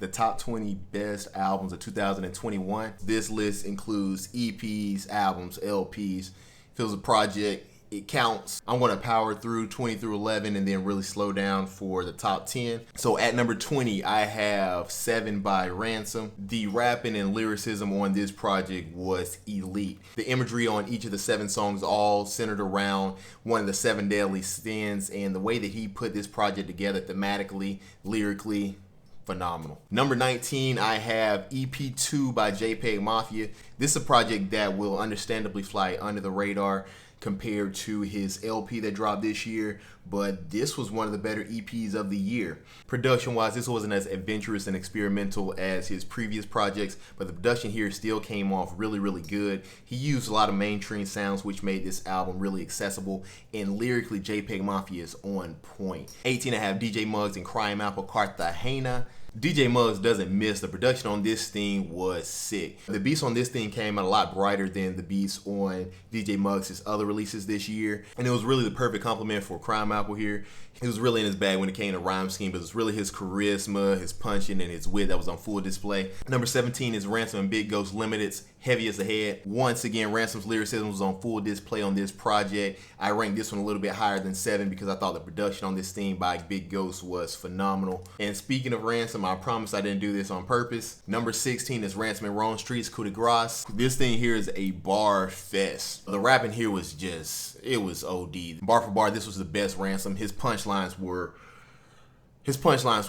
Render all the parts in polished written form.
The top 20 best albums of 2021. This list includes EPs, albums, LPs. If it was a project, it counts. I'm going to power through 20 through 11 and then really slow down for the top 10. So at number 20, I have 7 by Ransom. The rapping and lyricism on this project was elite. The imagery on each of the 7 songs all centered around one of the 7 deadly sins, and the way that he put this project together thematically, lyrically, phenomenal. Number 19, I have EP2 by JPEG Mafia. This is a project that will understandably fly under the radar compared to his LP that dropped this year, but this was one of the better EPs of the year. Production-wise, this wasn't as adventurous and experimental as his previous projects, but the production here still came off really, really good. He used a lot of mainstream sounds, which made this album really accessible, and lyrically, JPEG Mafia is on point. 18, I have DJ Muggs and Crime Apple Cartagena. DJ Muggs doesn't miss. The production on this thing was sick. The beats on this thing came out a lot brighter than the beats on DJ Muggs' other releases this year, and it was really the perfect complement for Crime Apple here. He was really in his bag when it came to rhyme scheme, but it was really his charisma, his punching, and his wit that was on full display. Number 17 is Ransom and Big Ghost Limited's Heavy as a Head. Once again, Ransom's lyricism was on full display on this project. I ranked this one a little bit higher than 7 because I thought the production on this thing by Big Ghost was phenomenal. And speaking of Ransom, I promise I didn't do this on purpose. Number 16 is Ransom and Wrong Streets, Coup de Grace. This thing here is a bar fest. The rapping here was it was OD. Bar for bar, this was the best Ransom. His punchlines were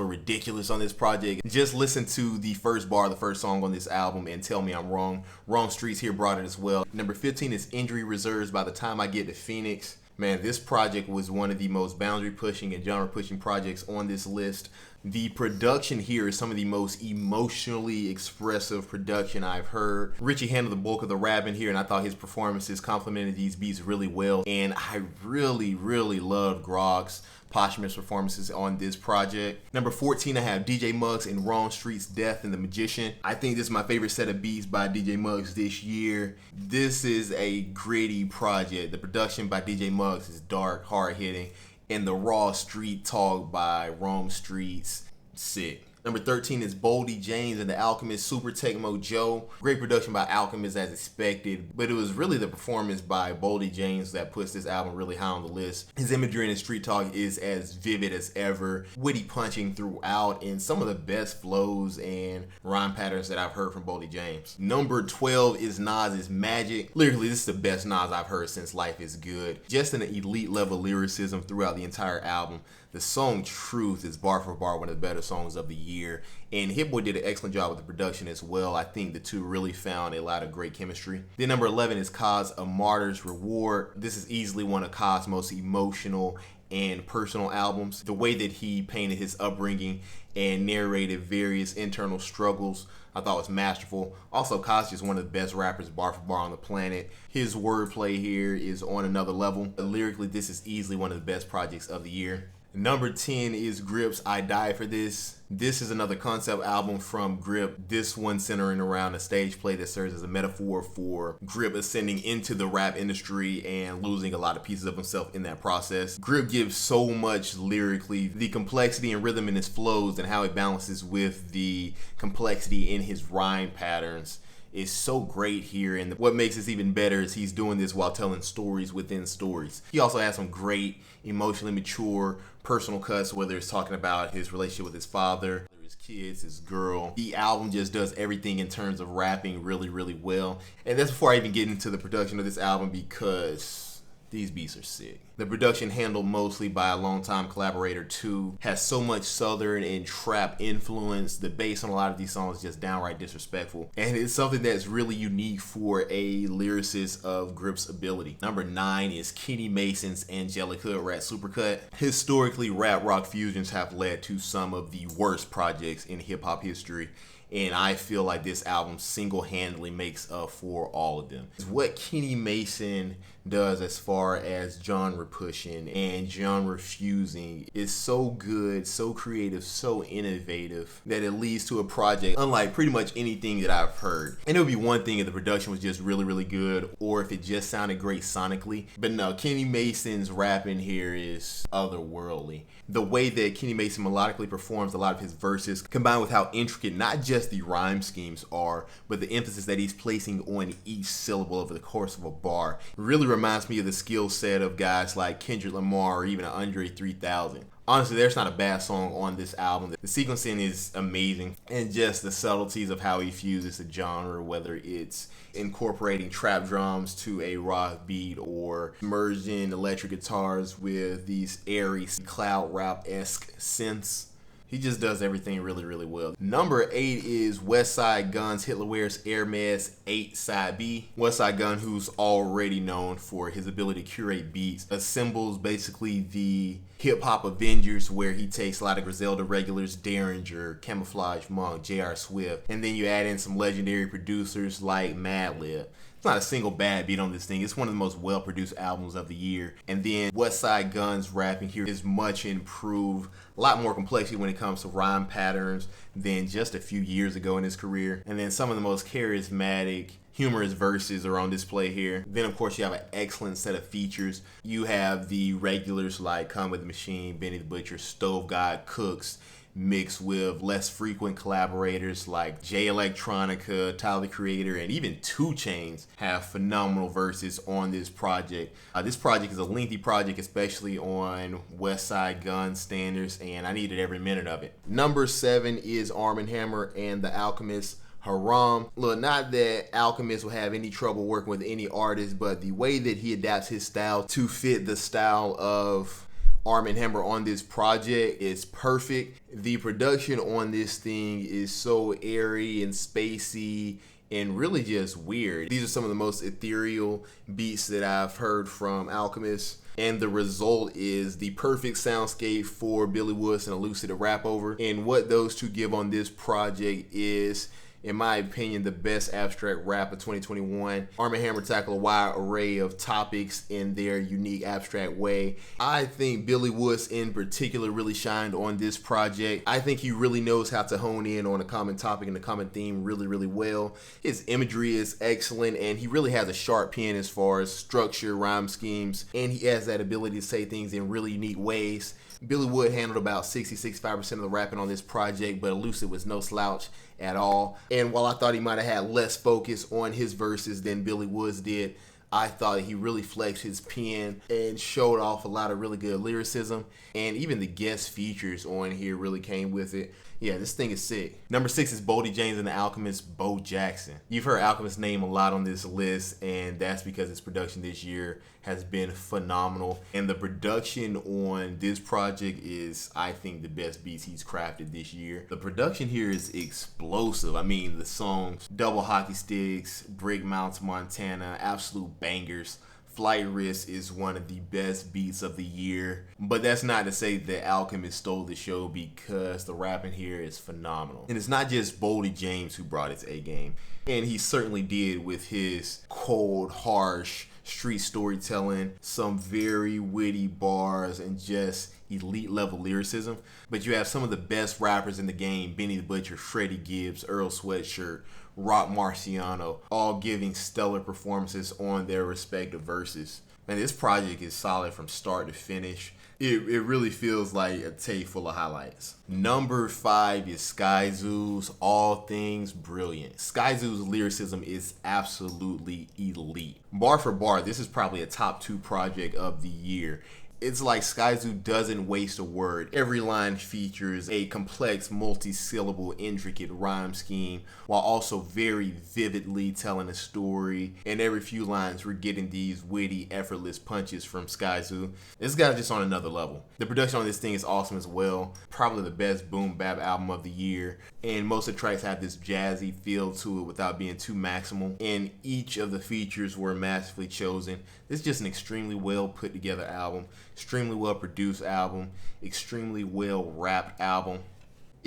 ridiculous on this project. Just listen to the first bar of the first song on this album and tell me I'm wrong. Wrong Streets here brought it as well. Number 15 is Injury Reserves By the Time I Get to Phoenix. Man, this project was one of the most boundary pushing and genre pushing projects on this list. The production here is some of the most emotionally expressive production I've heard. Richie handled the bulk of the rapping here, and I thought his performances complemented these beats really well. And I really, really loved Grog's posthumous performances on this project. Number 14, I have DJ Muggs and Wrong Streets, Death and the Magician. I think this is my favorite set of beats by DJ Muggs this year. This is a gritty project. The production by DJ Muggs is dark, hard-hitting, and the raw street talk by Wrong Streets, sick. Number 13 is Boldy James and the Alchemist, Super Tecmo Joe. Great production by Alchemist as expected, but it was really the performance by Boldy James that puts this album really high on the list. His imagery and his street talk is as vivid as ever, witty punching throughout, and some of the best flows and rhyme patterns that I've heard from Boldy James. Number 12 is Nas's Magic. Lyrically, this is the best Nas I've heard since Life is Good. Just an elite level lyricism throughout the entire album. The song Truth is bar for bar one of the better songs of the year, and Hit Boy did an excellent job with the production as well. I think the two really found a lot of great chemistry. Then number 11 is Cos, A Martyr's Reward. This is easily one of Cos' most emotional and personal albums. The way that he painted his upbringing and narrated various internal struggles I thought was masterful. Also, Cos is one of the best rappers bar for bar on the planet. His wordplay here is on another level. Lyrically, this is easily one of the best projects of the year. Number 10 is Grip's I Die For This. This is another concept album from Grip. This one centering around a stage play that serves as a metaphor for Grip ascending into the rap industry and losing a lot of pieces of himself in that process. Grip gives so much lyrically. The complexity and rhythm in his flows and how it balances with the complexity in his rhyme patterns is so great here, and what makes this even better is he's doing this while telling stories within stories. He also has some great emotionally mature personal cuts, whether it's talking about his relationship with his father, his kids, his girl. The album just does everything in terms of rapping really, really well. And that's before I even get into the production of this album, because these beats are sick. The production, handled mostly by a longtime collaborator too, has so much southern and trap influence. The bass on a lot of these songs is just downright disrespectful, and it's something that's really unique for a lyricist of Grip's ability. Number 9 is Kenny Mason's Angelic Hood Rat Supercut. Historically, rap rock fusions have led to some of the worst projects in hip-hop history, and I feel like this album single-handedly makes up for all of them. What Kenny Mason does as far as genre pushing and genre fusing is so good, so creative, so innovative that it leads to a project unlike pretty much anything that I've heard. And it would be one thing if the production was just really, really good, or if it just sounded great sonically. But no, Kenny Mason's rapping here is otherworldly. The way that Kenny Mason melodically performs a lot of his verses, combined with how intricate not just the rhyme schemes are, but the emphasis that he's placing on each syllable over the course of a bar, really reminds me of the skill set of guys like Kendrick Lamar or even Andre 3000. Honestly, there's not a bad song on this album. The sequencing is amazing, and just the subtleties of how he fuses the genre, whether it's incorporating trap drums to a rock beat or merging electric guitars with these airy cloud rap-esque synths. He just does everything really, really well. Number 8 is Westside Gunn's Hitler Wears Hermes 8 Side B. Westside Gunn, who's already known for his ability to curate beats, assembles basically the hip-hop Avengers, where he takes a lot of Griselda regulars, Derringer, Camouflage Monk, J.R. Swift, and then you add in some legendary producers like Madlib. It's not a single bad beat on this thing. It's one of the most well-produced albums of the year. And then Westside Gunn's rapping here is much improved. A lot more complexity when it comes to rhyme patterns than just a few years ago in his career. And then some of the most charismatic, humorous verses are on display here. Then, of course, you have an excellent set of features. You have the regulars like Come With The Machine, Benny the Butcher, Stove God, Cooks, mixed with less frequent collaborators like Jay Electronica, Tyler the Creator, and even 2 Chainz have phenomenal verses on this project. This project is a lengthy project, especially on Westside Gunn standards, and I needed every minute of it. Number 7 is Arm & Hammer and The Alchemist. Haram. Look, not that Alchemist will have any trouble working with any artist, but the way that he adapts his style to fit the style of Arm & Hammer on this project is perfect. The production on this thing is so airy and spacey and really just weird. These are some of the most ethereal beats that I've heard from Alchemist, and the result is the perfect soundscape for Billy Woods and Elucid to rap over. And what those two give on this project is, in my opinion, the best abstract rap of 2021. Arm & Hammer tackle a wide array of topics in their unique abstract way. I think Billy Woods in particular really shined on this project. I think he really knows how to hone in on a common topic and a common theme really, really well. His imagery is excellent, and he really has a sharp pen as far as structure, rhyme schemes, and he has that ability to say things in really unique ways. Billy Wood handled about 60-65% of the rapping on this project, but Elucid was no slouch at all. And while I thought he might have had less focus on his verses than Billy Woods did, I thought he really flexed his pen and showed off a lot of really good lyricism. And even the guest features on here really came with it. Yeah, this thing is sick. Number 6 is Boldy James and the Alchemist, Bo Jackson. You've heard Alchemist's name a lot on this list, and that's because his production this year has been phenomenal. And the production on this project is, I think, the best beats he's crafted this year. The production here is explosive. I mean, the songs Double Hockey Sticks, Brick Mounts, Montana, absolute bangers. Flight Risk is one of the best beats of the year, but that's not to say that Alchemist stole the show, because the rapping here is phenomenal. And it's not just Boldy James who brought its A game, and he certainly did with his cold, harsh street storytelling, some very witty bars, and just elite level lyricism. But you have some of the best rappers in the game: Benny the Butcher, Freddie Gibbs, Earl Sweatshirt, Rock Marciano, all giving stellar performances on their respective verses. Man, this project is solid from start to finish. It really feels like a tape full of highlights. Number 5 is Skyzoo's All Things Brilliant. Skyzoo's lyricism is absolutely elite. Bar for bar, this is probably a top 2 project of the year. It's like Skyzoo doesn't waste a word. Every line features a complex, multi-syllable, intricate rhyme scheme, while also very vividly telling a story. And every few lines, we're getting these witty, effortless punches from Skyzoo. This guy's just on another level. The production on this thing is awesome as well. Probably the best boom bap album of the year. And most of the tracks have this jazzy feel to it without being too maximal. And each of the features were masterfully chosen. This is just an extremely well put together album. Extremely well produced album, extremely well rapped album.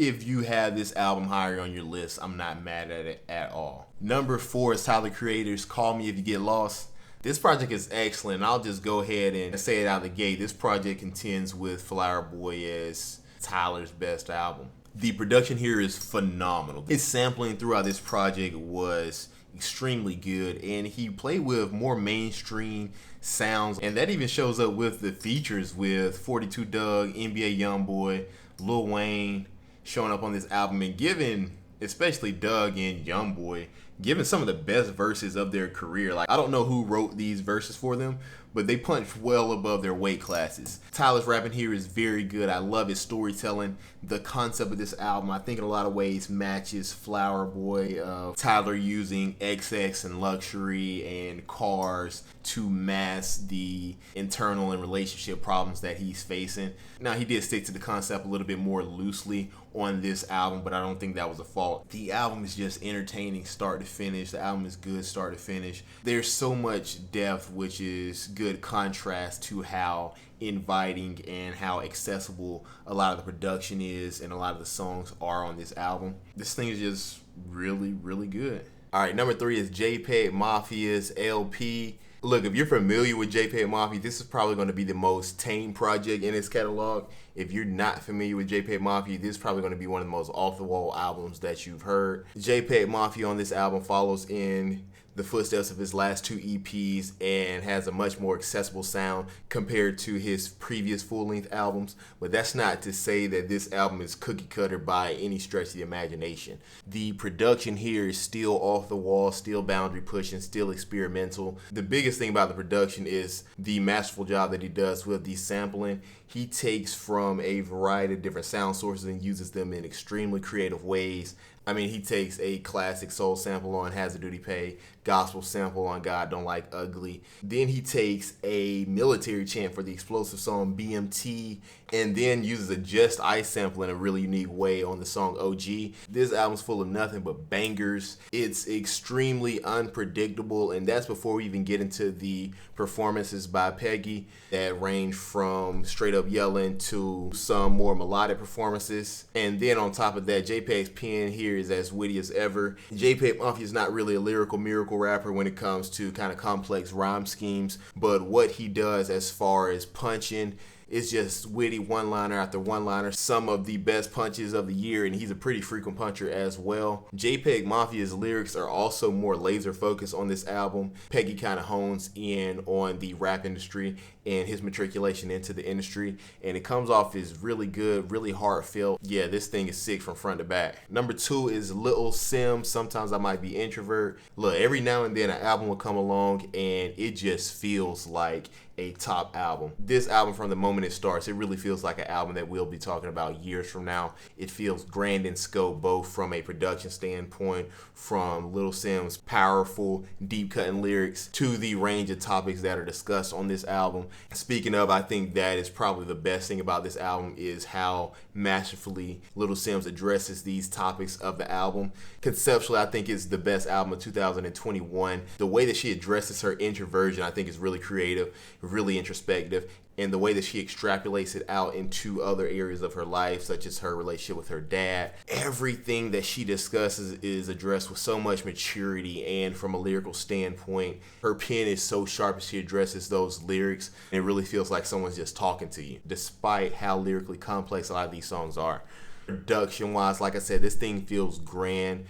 If you have this album higher on your list, I'm not mad at it at all. Number 4 is Tyler Creator's Call Me If You Get Lost. This project is excellent. I'll just go ahead and say it out of the gate. This project contends with Flower Boy as Tyler's best album. The production here is phenomenal. His sampling throughout this project was extremely good, and he played with more mainstream sounds, and that even shows up with the features with 42 Doug, NBA Youngboy, Lil Wayne showing up on this album, and giving, especially Doug and Youngboy, giving some of the best verses of their career. Like, I don't know who wrote these verses for them, but they punch well above their weight classes. Tyler's rapping here is very good. I love his storytelling. The concept of this album, I think in a lot of ways matches Flower Boy. Tyler using XX and luxury and cars to mask the internal and relationship problems that he's facing. Now, he did stick to the concept a little bit more loosely on this album, but I don't think that was a fault. The album is just entertaining start to finish. The album is good start to finish. There's so much depth, which is good contrast to how inviting and how accessible a lot of the production is and a lot of the songs are on this album. This thing is just really, really good. All right, number 3 is JPEG Mafia's LP. Look, if you're familiar with JPEG Mafia, this is probably going to be the most tame project in his catalog. If you're not familiar with JPEG Mafia, this is probably going to be one of the most off-the-wall albums that you've heard. JPEG Mafia on this album follows in the footsteps of his last 2 EPs and has a much more accessible sound compared to his previous full-length albums. But that's not to say that this album is cookie cutter by any stretch of the imagination. The production here is still off the wall, still boundary pushing, still experimental. The biggest thing about the production is the masterful job that he does with the sampling. He takes from a variety of different sound sources and uses them in extremely creative ways. I mean, he takes a classic soul sample on Has a Duty Pay, gospel sample on God Don't Like Ugly. Then he takes a military chant for the explosive song BMT, and then uses a Just Ice sample in a really unique way on the song OG. This album's full of nothing but bangers. It's extremely unpredictable, and that's before we even get into the performances by Peggy that range from straight up yelling to some more melodic performances. And then on top of that, JPEG's pen here is as witty as ever. JPEG Mafia is not really a lyrical miracle rapper when it comes to kind of complex rhyme schemes, but what he does as far as punching, it's just witty one-liner after one-liner, some of the best punches of the year, and he's a pretty frequent puncher as well. JPEG Mafia's lyrics are also more laser focused on this album. Peggy kind of hones in on the rap industry and his matriculation into the industry, and it comes off as really good, really heartfelt. Yeah, this thing is sick from front to back. Number 2 is Lil Sim, Sometimes I Might Be Introvert. Look, every now and then an album will come along and it just feels like a top album. This album, from the moment it starts, it really feels like an album that we'll be talking about years from now. It feels grand in scope, both from a production standpoint, from Lil Sim's powerful, deep-cutting lyrics, to the range of topics that are discussed on this album. Speaking of, I think that is probably the best thing about this album is how masterfully Lil Sims addresses these topics of the album. Conceptually, I think it's the best album of 2021. The way that she addresses her introversion, I think, is really creative, really introspective, and the way that she extrapolates it out into other areas of her life, such as her relationship with her dad. Everything that she discusses is addressed with so much maturity, and from a lyrical standpoint, her pen is so sharp as she addresses those lyrics, and it really feels like someone's just talking to you, despite how lyrically complex a lot of these songs are. Production-wise, like I said, this thing feels grand.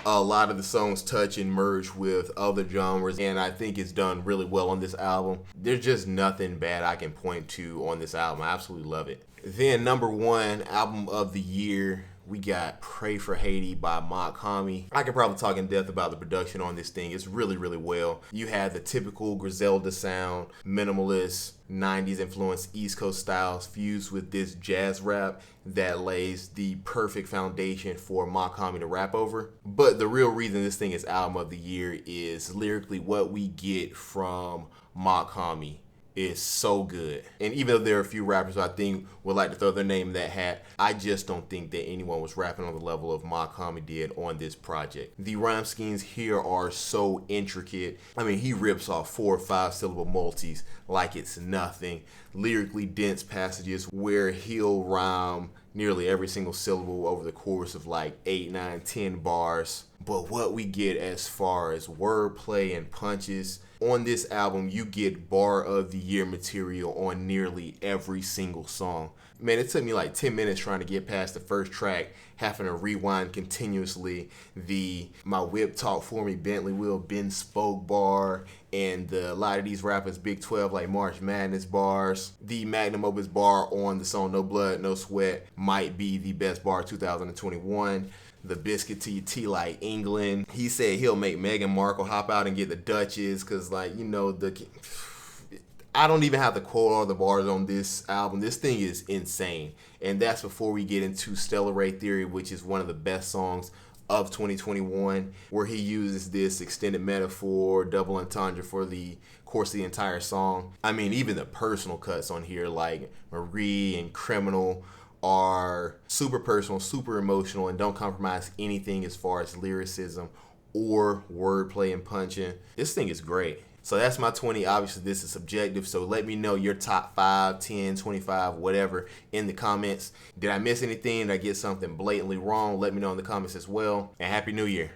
A lot of the songs touch and merge with other genres, and I think it's done really well on this album. There's just nothing bad I can point to on this album. I absolutely love it. Then number 1, album of the year, we got Pray for Haiti by Mock Homie. I could probably talk in depth about the production on this thing. It's really, really well. You have the typical Griselda sound, minimalist, 90s influenced East Coast styles fused with this jazz rap that lays the perfect foundation for Mock Homie to rap over. But the real reason this thing is album of the year is lyrically what we get from Mock Homie is so good. And even though there are a few rappers who I think would like to throw their name in that hat, I just don't think that anyone was rapping on the level of Mock Homie did on this project. The rhyme schemes here are so intricate. I mean, he rips off 4 or 5 syllable multis like it's nothing. Lyrically dense passages where he'll rhyme nearly every single syllable over the course of like 8, 9, 10 bars. But what we get as far as wordplay and punches on this album, you get bar of the year material on nearly every single song. Man, it took me like 10 minutes trying to get past the first track, having to rewind continuously the "My Whip Talk For Me Bentley Will Ben Spoke" bar, and a lot of these rappers Big 12 like March Madness bars. The magnum opus bar on the song "No Blood, No Sweat" might be the best bar 2021. The Biscuit T like England. He said he'll make Meghan Markle hop out and get the Duchess, because like, you know, I don't even have to quote all the bars on this album. This thing is insane. And that's before we get into Stellar Ray Theory, which is one of the best songs of 2021, where he uses this extended metaphor, double entendre for the course of the entire song. I mean, even the personal cuts on here, like Marie and Criminal, are super personal, super emotional, and don't compromise anything as far as lyricism or wordplay and punching. This thing is great. So that's my 20. Obviously, this is subjective, so let me know your top 5, 10, 25, whatever in the comments. Did I miss anything? Did I get something blatantly wrong? Let me know in the comments as well. And Happy New Year.